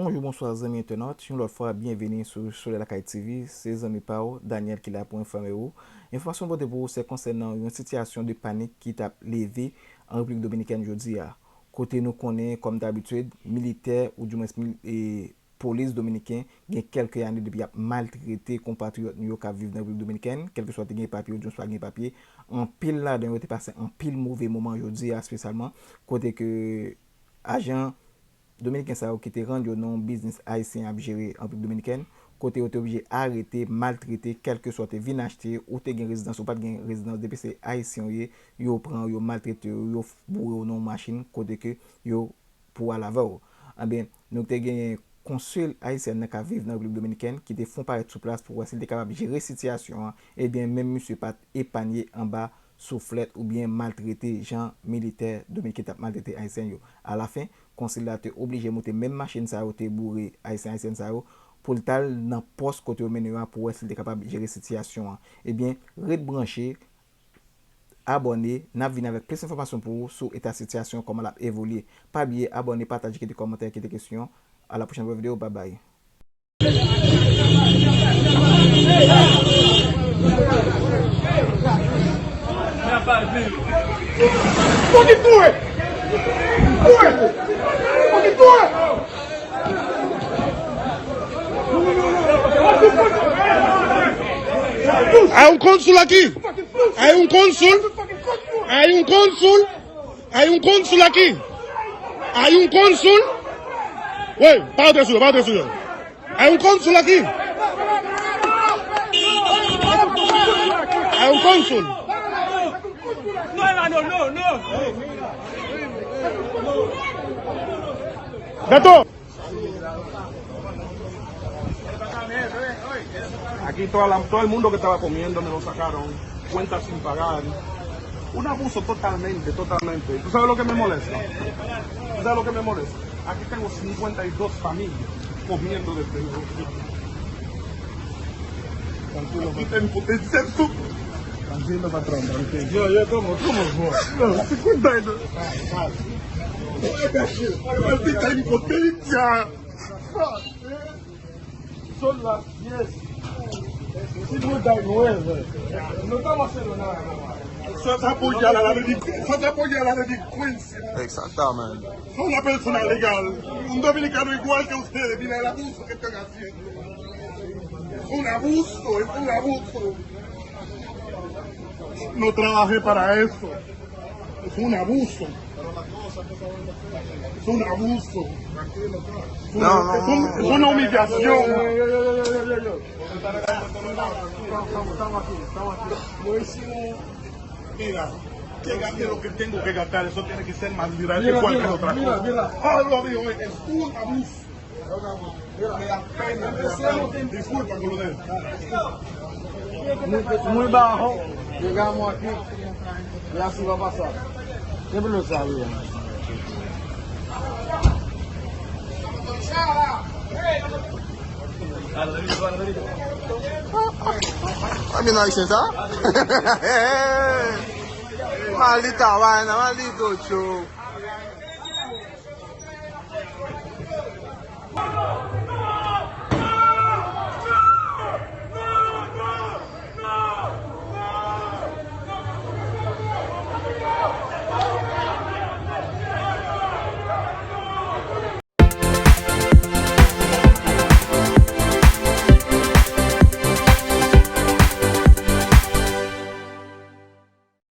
Bonjour, bonsoir, amis internautes. Une autre fois, bienvenue sur la Caille TV. C'est Zami Pao, Daniel qui l'a pour informer vous. Information pour vous, c'est concernant une situation de panique qui t'a levé en République Dominicaine aujourd'hui. Côté nous connaît, comme d'habitude, militaires ou du moins et police dominicaine, il y a quelques années depuis maltraité compatriotes qui vivent dans la République Dominicaine, quel que soit les papiers ou du moins pas papier. En pile là, d'un côté passé en pile mauvais moment aujourd'hui, spécialement, côté que agent Dominicain ça qui était rendu non business haïtien à gérer en République dominicaine côté était obligé arrêter maltraiter quel que soit te vin acheter ou te gen résidence ou pas gen résidence depuis c'est haïtien yo prend yo maltraiter yo bourre non machine côté que yo pour la laver en bien nous te gen consul haïtien qui vivre dans la République dominicaine qui te font paraître sur place pour voir s'il est capable de gérer situation et bien même monsieur pas épargné en bas soufflette ou bien maltraité gens militaires dominicains t'a maltraité haïtien yo à la fin conseil là te obligé monter même machine ça te bourré haïtien ça pour le tal dans poste côté au menu pour être capable de gérer situation et bien red brancher abonner n'a venir avec plus d'informations pour vous sur état situation comment elle a évolué pas oublier abonner partager des commentaires des questions à la prochaine vidéo bye bye. What you doing? What you doing? Hay un cónsul aquí. Hay un cónsul. Hay un cónsul. Hay un cónsul aquí. Hay un cónsul. Güey, párate suyo. Hay un cónsul aquí. Hay un cónsul. No. Beto. Aquí todo el mundo que estaba comiendo me lo sacaron, cuentas sin pagar. Un abuso totalmente. ¿Tú sabes lo que me molesta? Aquí tengo 52 familias comiendo de este negocio. Tranquilo, patrón, tranquilo. Yo, ¿cómo vos? 52. Maldita impotencia. Son las 10. 59. No estamos haciendo nada. Eso se apoya a la delincuencia. Exactamente. Soy una persona legal. Un dominicano igual que ustedes. Mira el abuso que están haciendo. Es un abuso. No trabajé para eso. Es un abuso. Es una humillación. Estamos aquí. Mira, que gaste lo que tengo que gastar. Eso tiene que ser más liberal que cualquier otra cosa. Lo digo, es un abuso. Me da pena. Disculpa con lo de él. Muy bajo, llegamos aquí y así va a pasar. Siempre lo sabía. A mí no hay sensa. Maldita vaina, maldito show.